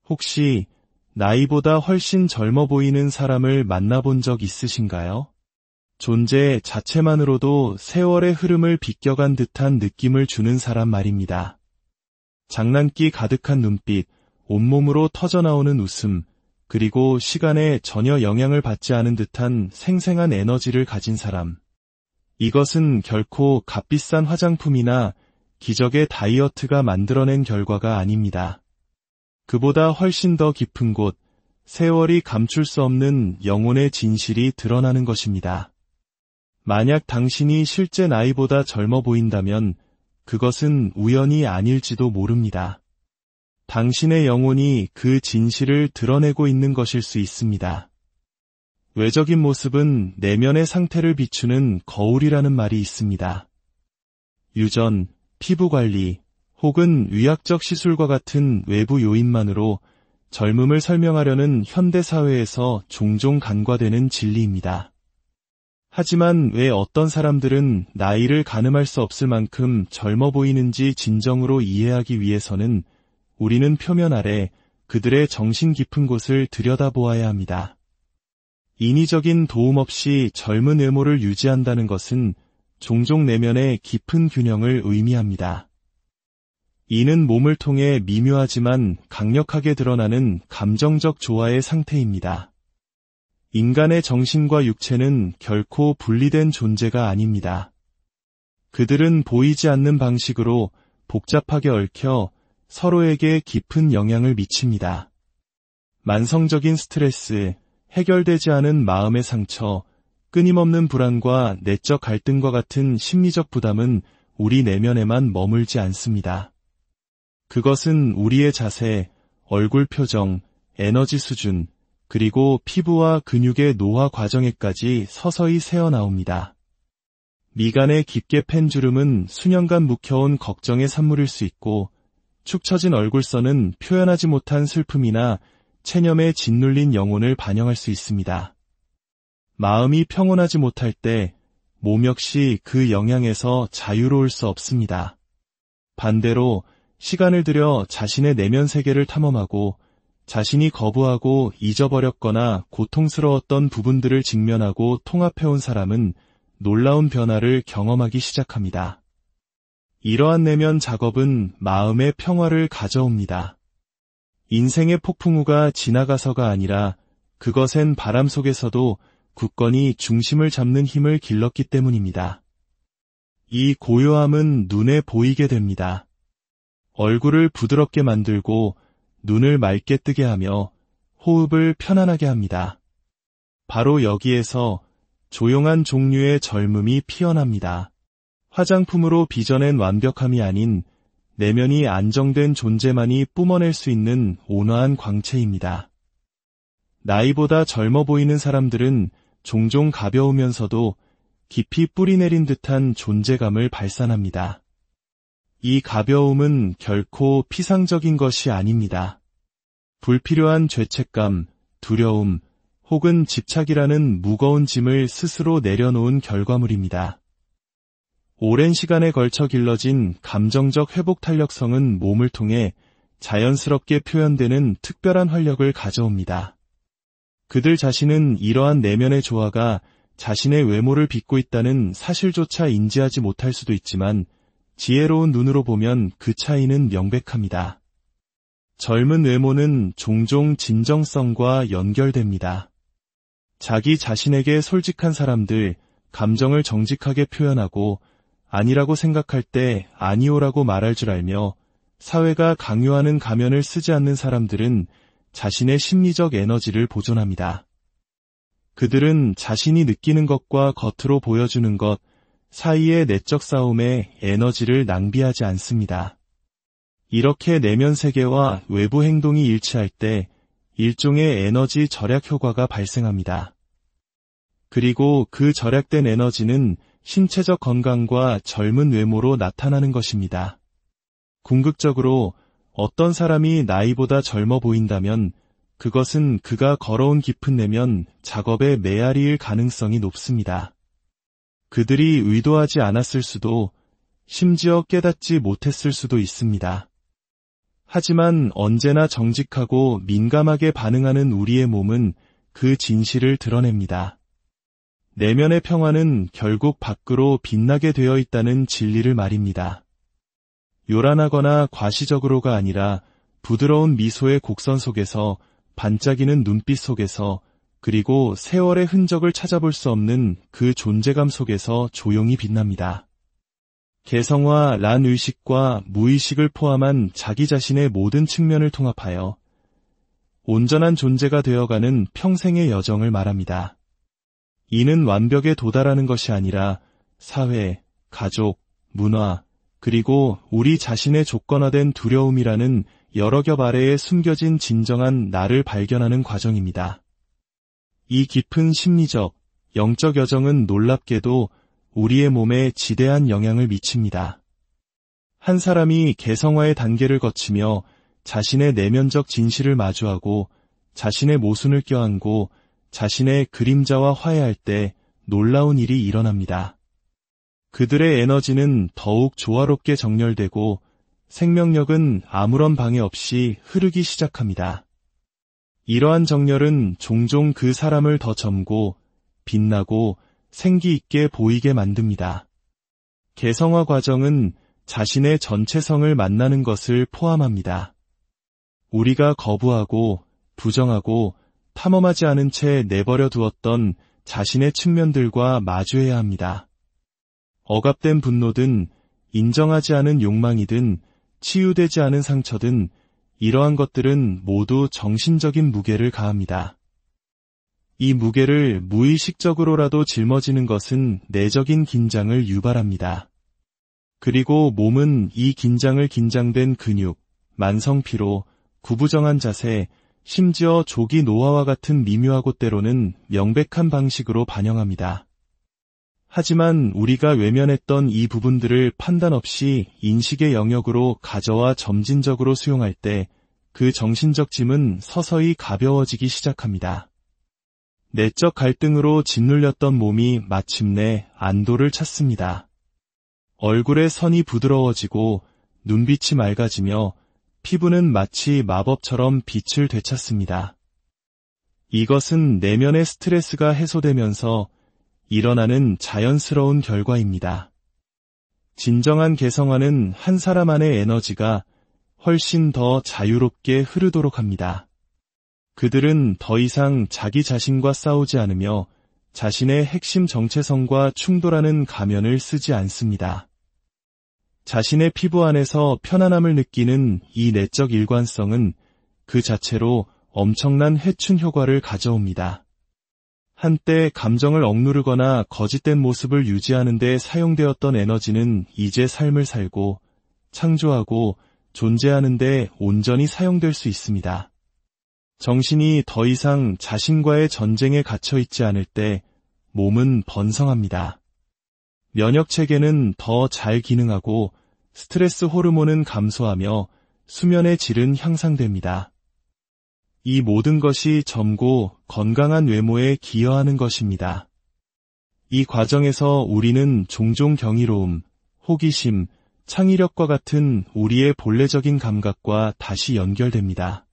혹시 나이보다 훨씬 젊어 보이는 사람을 만나본 적 있으신가요? 존재 자체만으로도 세월의 흐름을 비껴간 듯한 느낌을 주는 사람 말입니다. 장난기 가득한 눈빛, 온몸으로 터져나오는 웃음, 그리고 시간에 전혀 영향을 받지 않은 듯한 생생한 에너지를 가진 사람. 이것은 결코 값비싼 화장품이나 기적의 다이어트가 만들어낸 결과가 아닙니다. 그보다 훨씬 더 깊은 곳, 세월이 감출 수 없는 영혼의 진실이 드러나는 것입니다. 만약 당신이 실제 나이보다 젊어 보인다면 그것은 우연이 아닐지도 모릅니다. 당신의 영혼이 그 진실을 드러내고 있는 것일 수 있습니다. 외적인 모습은 내면의 상태를 비추는 거울이라는 말이 있습니다. 유전, 피부관리, 혹은 의학적 시술과 같은 외부 요인만으로 젊음을 설명하려는 현대사회에서 종종 간과되는 진리입니다. 하지만 왜 어떤 사람들은 나이를 가늠할 수 없을 만큼 젊어 보이는지 진정으로 이해하기 위해서는 우리는 표면 아래 그들의 정신 깊은 곳을 들여다보아야 합니다. 인위적인 도움 없이 젊은 외모를 유지한다는 것은 종종 내면의 깊은 균형을 의미합니다. 이는 몸을 통해 미묘하지만 강력하게 드러나는 감정적 조화의 상태입니다. 인간의 정신과 육체는 결코 분리된 존재가 아닙니다. 그들은 보이지 않는 방식으로 복잡하게 얽혀 서로에게 깊은 영향을 미칩니다. 만성적인 스트레스, 해결되지 않은 마음의 상처, 끊임없는 불안과 내적 갈등과 같은 심리적 부담은 우리 내면에만 머물지 않습니다. 그것은 우리의 자세, 얼굴 표정, 에너지 수준, 그리고 피부와 근육의 노화 과정에까지 서서히 새어나옵니다. 미간에 깊게 팬 주름은 수년간 묵혀온 걱정의 산물일 수 있고, 축 처진 얼굴선은 표현하지 못한 슬픔이나 체념에 짓눌린 영혼을 반영할 수 있습니다. 마음이 평온하지 못할 때 몸 역시 그 영향에서 자유로울 수 없습니다. 반대로 시간을 들여 자신의 내면 세계를 탐험하고 자신이 거부하고 잊어버렸거나 고통스러웠던 부분들을 직면하고 통합해온 사람은 놀라운 변화를 경험하기 시작합니다. 이러한 내면 작업은 마음의 평화를 가져옵니다. 인생의 폭풍우가 지나가서가 아니라 그것엔 바람 속에서도 굳건히 중심을 잡는 힘을 길렀기 때문입니다. 이 고요함은 눈에 보이게 됩니다. 얼굴을 부드럽게 만들고 눈을 맑게 뜨게 하며 호흡을 편안하게 합니다. 바로 여기에서 조용한 종류의 젊음이 피어납니다. 화장품으로 빚어낸 완벽함이 아닌 내면이 안정된 존재만이 뿜어낼 수 있는 온화한 광채입니다. 나이보다 젊어 보이는 사람들은 종종 가벼우면서도 깊이 뿌리내린 듯한 존재감을 발산합니다. 이 가벼움은 결코 피상적인 것이 아닙니다. 불필요한 죄책감, 두려움, 혹은 집착이라는 무거운 짐을 스스로 내려놓은 결과물입니다. 오랜 시간에 걸쳐 길러진 감정적 회복 탄력성은 몸을 통해 자연스럽게 표현되는 특별한 활력을 가져옵니다. 그들 자신은 이러한 내면의 조화가 자신의 외모를 빚고 있다는 사실조차 인지하지 못할 수도 있지만 지혜로운 눈으로 보면 그 차이는 명백합니다. 젊은 외모는 종종 진정성과 연결됩니다. 자기 자신에게 솔직한 사람들, 감정을 정직하게 표현하고 아니라고 생각할 때 아니오라고 말할 줄 알며 사회가 강요하는 가면을 쓰지 않는 사람들은 자신의 심리적 에너지를 보존합니다. 그들은 자신이 느끼는 것과 겉으로 보여주는 것 사이의 내적 싸움에 에너지를 낭비하지 않습니다. 이렇게 내면 세계와 외부 행동이 일치할 때 일종의 에너지 절약 효과가 발생합니다. 그리고 그 절약된 에너지는 신체적 건강과 젊은 외모로 나타나는 것입니다. 궁극적으로 어떤 사람이 나이보다 젊어 보인다면 그것은 그가 걸어온 깊은 내면 작업의 메아리일 가능성이 높습니다. 그들이 의도하지 않았을 수도, 심지어 깨닫지 못했을 수도 있습니다. 하지만 언제나 정직하고 민감하게 반응하는 우리의 몸은 그 진실을 드러냅니다. 내면의 평화는 결국 밖으로 빛나게 되어 있다는 진리를 말입니다. 요란하거나 과시적으로가 아니라 부드러운 미소의 곡선 속에서, 반짝이는 눈빛 속에서, 그리고 세월의 흔적을 찾아볼 수 없는 그 존재감 속에서 조용히 빛납니다. 개성화, 란 의식과 무의식을 포함한 자기 자신의 모든 측면을 통합하여 온전한 존재가 되어가는 평생의 여정을 말합니다. 이는 완벽에 도달하는 것이 아니라 사회, 가족, 문화, 그리고 우리 자신의 조건화된 두려움이라는 여러 겹 아래에 숨겨진 진정한 나를 발견하는 과정입니다. 이 깊은 심리적, 영적 여정은 놀랍게도 우리의 몸에 지대한 영향을 미칩니다. 한 사람이 개성화의 단계를 거치며 자신의 내면적 진실을 마주하고 자신의 모순을 껴안고 자신의 그림자와 화해할 때 놀라운 일이 일어납니다. 그들의 에너지는 더욱 조화롭게 정렬되고 생명력은 아무런 방해 없이 흐르기 시작합니다. 이러한 정렬은 종종 그 사람을 더 젊고 빛나고 생기 있게 보이게 만듭니다. 개성화 과정은 자신의 전체성을 만나는 것을 포함합니다. 우리가 거부하고 부정하고 탐험하지 않은 채 내버려 두었던 자신의 측면들과 마주해야 합니다. 억압된 분노든 인정하지 않은 욕망이든 치유되지 않은 상처든 이러한 것들은 모두 정신적인 무게를 가합니다. 이 무게를 무의식적으로라도 짊어지는 것은 내적인 긴장을 유발합니다. 그리고 몸은 이 긴장을 긴장된 근육, 만성피로, 구부정한 자세, 심지어 조기 노화와 같은 미묘하고 때로는 명백한 방식으로 반영합니다. 하지만 우리가 외면했던 이 부분들을 판단 없이 인식의 영역으로 가져와 점진적으로 수용할 때 그 정신적 짐은 서서히 가벼워지기 시작합니다. 내적 갈등으로 짓눌렸던 몸이 마침내 안도를 찾습니다. 얼굴의 선이 부드러워지고 눈빛이 맑아지며 피부는 마치 마법처럼 빛을 되찾습니다. 이것은 내면의 스트레스가 해소되면서 일어나는 자연스러운 결과입니다. 진정한 개성화는 한 사람 안의 에너지가 훨씬 더 자유롭게 흐르도록 합니다. 그들은 더 이상 자기 자신과 싸우지 않으며 자신의 핵심 정체성과 충돌하는 가면을 쓰지 않습니다. 자신의 피부 안에서 편안함을 느끼는 이 내적 일관성은 그 자체로 엄청난 해춘 효과를 가져옵니다. 한때 감정을 억누르거나 거짓된 모습을 유지하는 데 사용되었던 에너지는 이제 삶을 살고 창조하고 존재하는 데 온전히 사용될 수 있습니다. 정신이 더 이상 자신과의 전쟁에 갇혀 있지 않을 때 몸은 번성합니다. 면역체계는 더 잘 기능하고 스트레스 호르몬은 감소하며 수면의 질은 향상됩니다. 이 모든 것이 젊고 건강한 외모에 기여하는 것입니다. 이 과정에서 우리는 종종 경이로움, 호기심, 창의력과 같은 우리의 본래적인 감각과 다시 연결됩니다.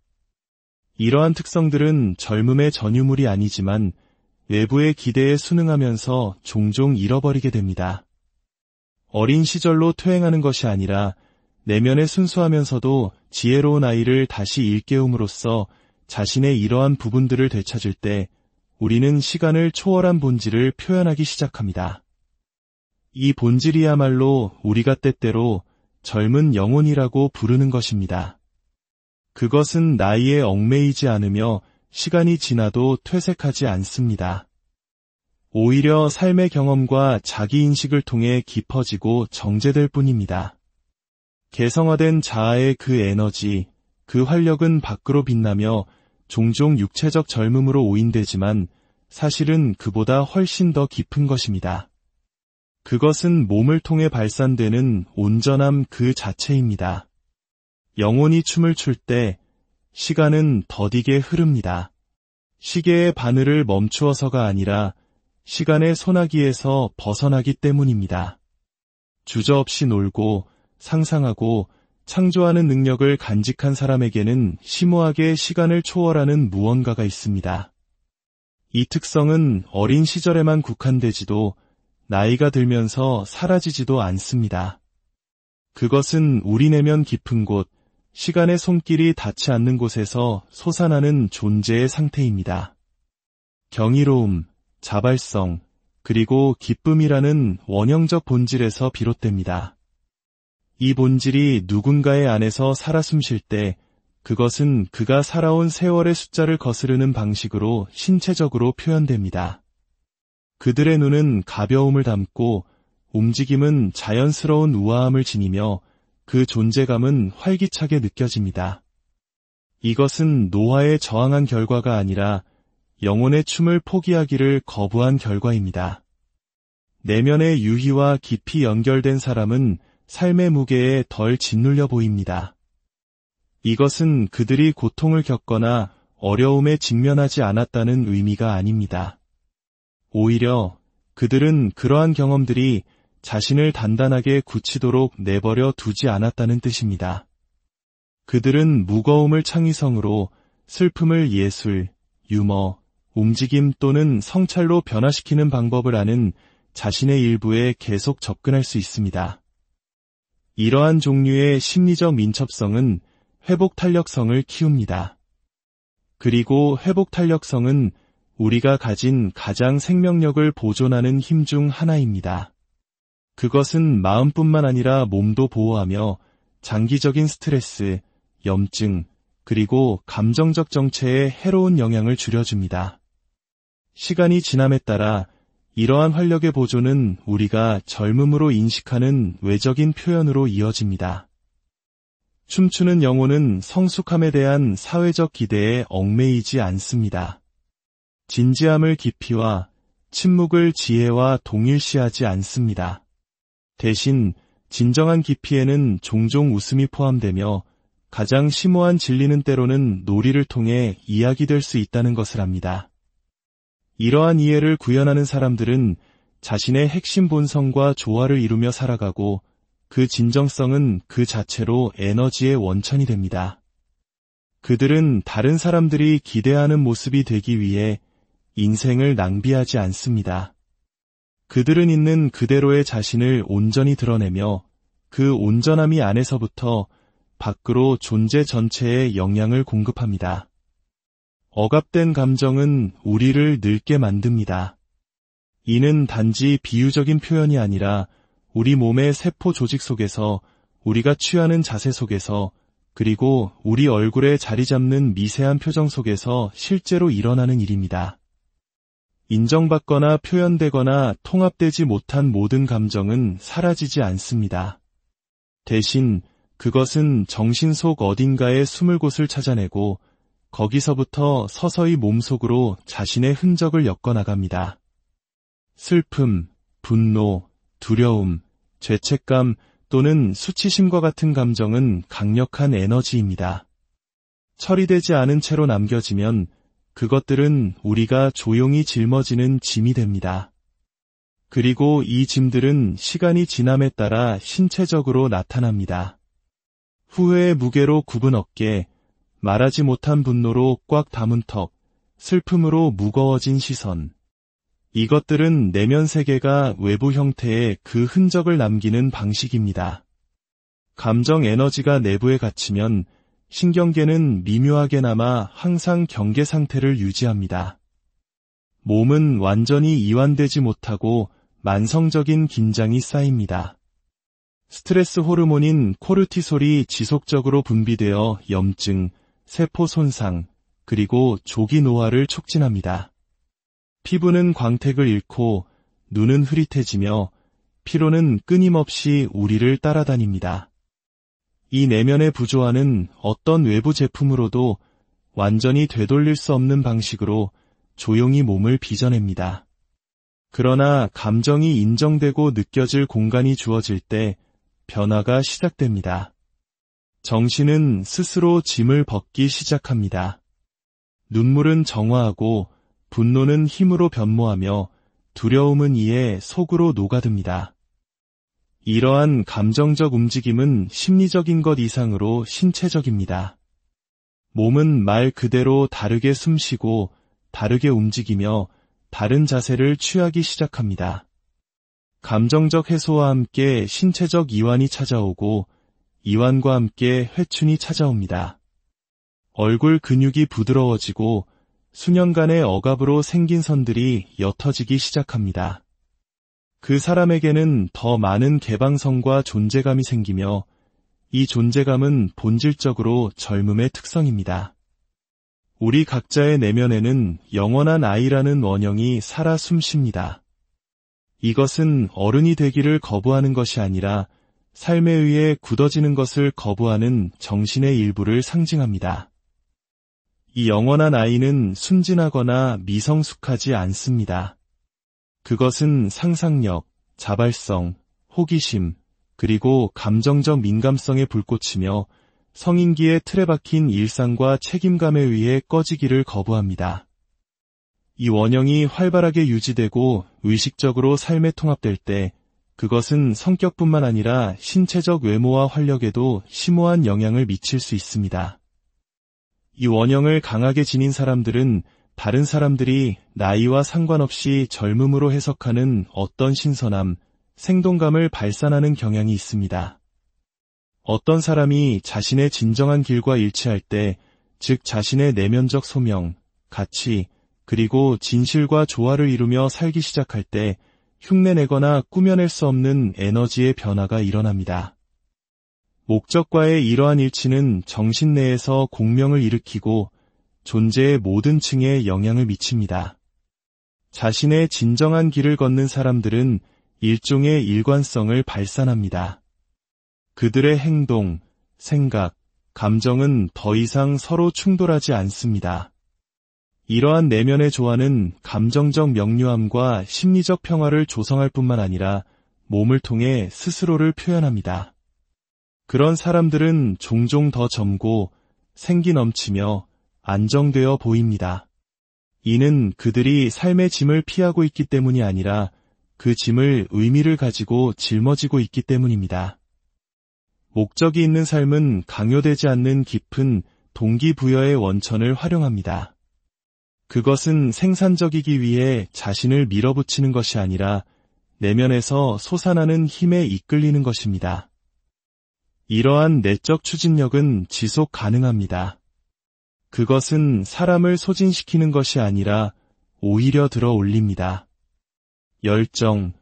이러한 특성들은 젊음의 전유물이 아니지만 외부의 기대에 순응하면서 종종 잃어버리게 됩니다. 어린 시절로 퇴행하는 것이 아니라 내면의 순수하면서도 지혜로운 아이를 다시 일깨움으로써 자신의 이러한 부분들을 되찾을 때 우리는 시간을 초월한 본질을 표현하기 시작합니다. 이 본질이야말로 우리가 때때로 젊은 영혼이라고 부르는 것입니다. 그것은 나이에 얽매이지 않으며 시간이 지나도 퇴색하지 않습니다. 오히려 삶의 경험과 자기인식을 통해 깊어지고 정제될 뿐입니다. 개성화된 자아의 그 에너지, 그 활력은 밖으로 빛나며 종종 육체적 젊음으로 오인되지만 사실은 그보다 훨씬 더 깊은 것입니다. 그것은 몸을 통해 발산되는 온전함 그 자체입니다. 영혼이 춤을 출 때 시간은 더디게 흐릅니다. 시계의 바늘을 멈추어서가 아니라 시간의 소나기에서 벗어나기 때문입니다. 주저없이 놀고 상상하고 창조하는 능력을 간직한 사람에게는 심오하게 시간을 초월하는 무언가가 있습니다. 이 특성은 어린 시절에만 국한되지도 나이가 들면서 사라지지도 않습니다. 그것은 우리 내면 깊은 곳, 시간의 손길이 닿지 않는 곳에서 솟아나는 존재의 상태입니다. 경이로움, 자발성, 그리고 기쁨이라는 원형적 본질에서 비롯됩니다. 이 본질이 누군가의 안에서 살아 숨쉴 때 그것은 그가 살아온 세월의 숫자를 거스르는 방식으로 신체적으로 표현됩니다. 그들의 눈은 가벼움을 담고 움직임은 자연스러운 우아함을 지니며 그 존재감은 활기차게 느껴집니다. 이것은 노화에 저항한 결과가 아니라 영혼의 춤을 포기하기를 거부한 결과입니다. 내면의 유희와 깊이 연결된 사람은 삶의 무게에 덜 짓눌려 보입니다. 이것은 그들이 고통을 겪거나 어려움에 직면하지 않았다는 의미가 아닙니다. 오히려 그들은 그러한 경험들이 자신을 단단하게 굳히도록 내버려 두지 않았다는 뜻입니다. 그들은 무거움을 창의성으로, 슬픔을 예술, 유머, 움직임 또는 성찰로 변화시키는 방법을 아는 자신의 일부에 계속 접근할 수 있습니다. 이러한 종류의 심리적 민첩성은 회복 탄력성을 키웁니다. 그리고 회복 탄력성은 우리가 가진 가장 생명력을 보존하는 힘 중 하나입니다. 그것은 마음뿐만 아니라 몸도 보호하며 장기적인 스트레스, 염증, 그리고 감정적 정체에 해로운 영향을 줄여줍니다. 시간이 지남에 따라 이러한 활력의 보존은 우리가 젊음으로 인식하는 외적인 표현으로 이어집니다. 춤추는 영혼은 성숙함에 대한 사회적 기대에 얽매이지 않습니다. 진지함을 깊이와 침묵을 지혜와 동일시하지 않습니다. 대신 진정한 깊이에는 종종 웃음이 포함되며 가장 심오한 진리는 때로는 놀이를 통해 이야기될 수 있다는 것을 압니다. 이러한 이해를 구현하는 사람들은 자신의 핵심 본성과 조화를 이루며 살아가고 그 진정성은 그 자체로 에너지의 원천이 됩니다. 그들은 다른 사람들이 기대하는 모습이 되기 위해 인생을 낭비하지 않습니다. 그들은 있는 그대로의 자신을 온전히 드러내며 그 온전함이 안에서부터 밖으로 존재 전체에 영향을 공급합니다. 억압된 감정은 우리를 늙게 만듭니다. 이는 단지 비유적인 표현이 아니라 우리 몸의 세포 조직 속에서, 우리가 취하는 자세 속에서, 그리고 우리 얼굴에 자리 잡는 미세한 표정 속에서 실제로 일어나는 일입니다. 인정받거나 표현되거나 통합되지 못한 모든 감정은 사라지지 않습니다. 대신 그것은 정신 속 어딘가에 숨을 곳을 찾아내고 거기서부터 서서히 몸속으로 자신의 흔적을 엮어나갑니다. 슬픔, 분노, 두려움, 죄책감 또는 수치심과 같은 감정은 강력한 에너지입니다. 처리되지 않은 채로 남겨지면 그것들은 우리가 조용히 짊어지는 짐이 됩니다. 그리고 이 짐들은 시간이 지남에 따라 신체적으로 나타납니다. 후회의 무게로 굽은 어깨, 말하지 못한 분노로 꽉 담은 턱, 슬픔으로 무거워진 시선. 이것들은 내면 세계가 외부 형태에 그 흔적을 남기는 방식입니다. 감정 에너지가 내부에 갇히면 신경계는 미묘하게 남아 항상 경계 상태를 유지합니다. 몸은 완전히 이완되지 못하고 만성적인 긴장이 쌓입니다. 스트레스 호르몬인 코르티솔이 지속적으로 분비되어 염증, 세포 손상, 그리고 조기 노화를 촉진합니다. 피부는 광택을 잃고 눈은 흐릿해지며 피로는 끊임없이 우리를 따라다닙니다. 이 내면의 부조화는 어떤 외부 제품으로도 완전히 되돌릴 수 없는 방식으로 조용히 몸을 빚어냅니다. 그러나 감정이 인정되고 느껴질 공간이 주어질 때 변화가 시작됩니다. 정신은 스스로 짐을 벗기 시작합니다. 눈물은 정화하고 분노는 힘으로 변모하며 두려움은 이에 속으로 녹아듭니다. 이러한 감정적 움직임은 심리적인 것 이상으로 신체적입니다. 몸은 말 그대로 다르게 숨쉬고 다르게 움직이며 다른 자세를 취하기 시작합니다. 감정적 해소와 함께 신체적 이완이 찾아오고 이완과 함께 회춘이 찾아옵니다. 얼굴 근육이 부드러워지고 수년간의 억압으로 생긴 선들이 옅어지기 시작합니다. 그 사람에게는 더 많은 개방성과 존재감이 생기며 이 존재감은 본질적으로 젊음의 특성입니다. 우리 각자의 내면에는 영원한 아이라는 원형이 살아 숨쉽니다. 이것은 어른이 되기를 거부하는 것이 아니라 삶에 의해 굳어지는 것을 거부하는 정신의 일부를 상징합니다. 이 영원한 아이는 순진하거나 미성숙하지 않습니다. 그것은 상상력, 자발성, 호기심, 그리고 감정적 민감성의 불꽃이며 성인기의 틀에 박힌 일상과 책임감에 의해 꺼지기를 거부합니다. 이 원형이 활발하게 유지되고 의식적으로 삶에 통합될 때 그것은 성격뿐만 아니라 신체적 외모와 활력에도 심오한 영향을 미칠 수 있습니다. 이 원형을 강하게 지닌 사람들은 다른 사람들이 나이와 상관없이 젊음으로 해석하는 어떤 신선함, 생동감을 발산하는 경향이 있습니다. 어떤 사람이 자신의 진정한 길과 일치할 때, 즉 자신의 내면적 소명, 가치, 그리고 진실과 조화를 이루며 살기 시작할 때 흉내내거나 꾸며낼 수 없는 에너지의 변화가 일어납니다. 목적과의 이러한 일치는 정신 내에서 공명을 일으키고 존재의 모든 층에 영향을 미칩니다. 자신의 진정한 길을 걷는 사람들은 일종의 일관성을 발산합니다. 그들의 행동, 생각, 감정은 더 이상 서로 충돌하지 않습니다. 이러한 내면의 조화는 감정적 명료함과 심리적 평화를 조성할 뿐만 아니라 몸을 통해 스스로를 표현합니다. 그런 사람들은 종종 더 젊고 생기 넘치며 안정되어 보입니다. 이는 그들이 삶의 짐을 피하고 있기 때문이 아니라 그 짐을 의미를 가지고 짊어지고 있기 때문입니다. 목적이 있는 삶은 강요되지 않는 깊은 동기부여의 원천을 활용합니다. 그것은 생산적이기 위해 자신을 밀어붙이는 것이 아니라 내면에서 솟아나는 힘에 이끌리는 것입니다. 이러한 내적 추진력은 지속 가능합니다. 그것은 사람을 소진시키는 것이 아니라 오히려 들어 올립니다. 열정,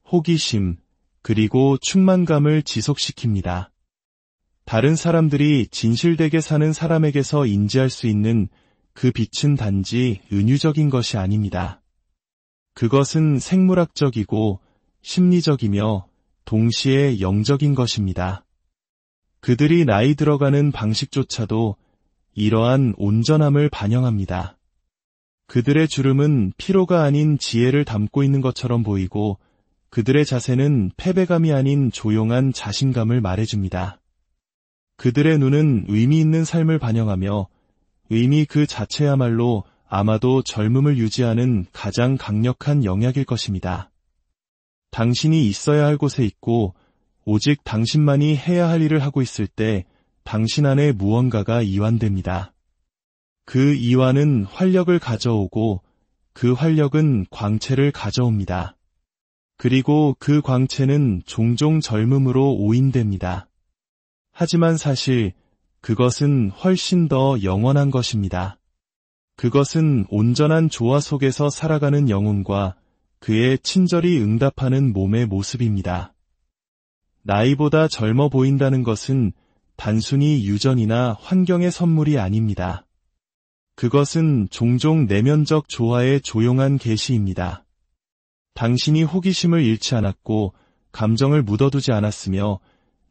호기심, 그리고 충만감을 지속시킵니다. 다른 사람들이 진실되게 사는 사람에게서 인지할 수 있는 그 빛은 단지 은유적인 것이 아닙니다. 그것은 생물학적이고 심리적이며 동시에 영적인 것입니다. 그들이 나이 들어가는 방식조차도 이러한 온전함을 반영합니다. 그들의 주름은 피로가 아닌 지혜를 담고 있는 것처럼 보이고 그들의 자세는 패배감이 아닌 조용한 자신감을 말해줍니다. 그들의 눈은 의미 있는 삶을 반영하며 의미 그 자체야말로 아마도 젊음을 유지하는 가장 강력한 영약일 것입니다. 당신이 있어야 할 곳에 있고 오직 당신만이 해야 할 일을 하고 있을 때 당신 안에 무언가가 이완됩니다. 그 이완은 활력을 가져오고 그 활력은 광채를 가져옵니다. 그리고 그 광채는 종종 젊음으로 오인됩니다. 하지만 사실 그것은 훨씬 더 영원한 것입니다. 그것은 온전한 조화 속에서 살아가는 영혼과 그의 친절히 응답하는 몸의 모습입니다. 나이보다 젊어 보인다는 것은 단순히 유전이나 환경의 선물이 아닙니다. 그것은 종종 내면적 조화의 조용한 계시입니다. 당신이 호기심을 잃지 않았고 감정을 묻어두지 않았으며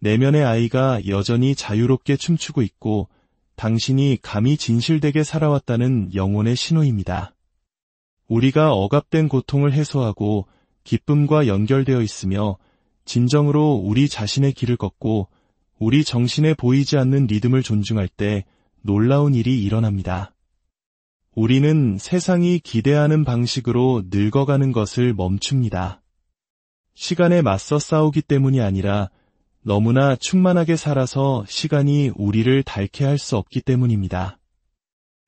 내면의 아이가 여전히 자유롭게 춤추고 있고 당신이 감히 진실되게 살아왔다는 영혼의 신호입니다. 우리가 억압된 고통을 해소하고 기쁨과 연결되어 있으며 진정으로 우리 자신의 길을 걷고 우리 정신에 보이지 않는 리듬을 존중할 때 놀라운 일이 일어납니다. 우리는 세상이 기대하는 방식으로 늙어가는 것을 멈춥니다. 시간에 맞서 싸우기 때문이 아니라 너무나 충만하게 살아서 시간이 우리를 닳게 할 수 없기 때문입니다.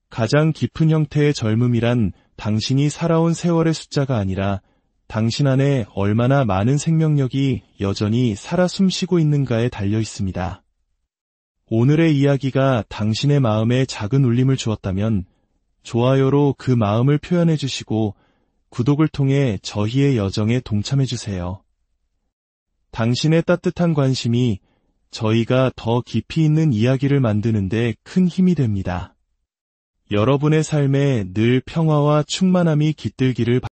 가장 깊은 형태의 젊음이란 당신이 살아온 세월의 숫자가 아니라 당신 안에 얼마나 많은 생명력이 여전히 살아 숨쉬고 있는가에 달려 있습니다. 오늘의 이야기가 당신의 마음에 작은 울림을 주었다면 좋아요로 그 마음을 표현해 주시고 구독을 통해 저희의 여정에 동참해 주세요. 당신의 따뜻한 관심이 저희가 더 깊이 있는 이야기를 만드는 데 큰 힘이 됩니다. 여러분의 삶에 늘 평화와 충만함이 깃들기를 바랍니다.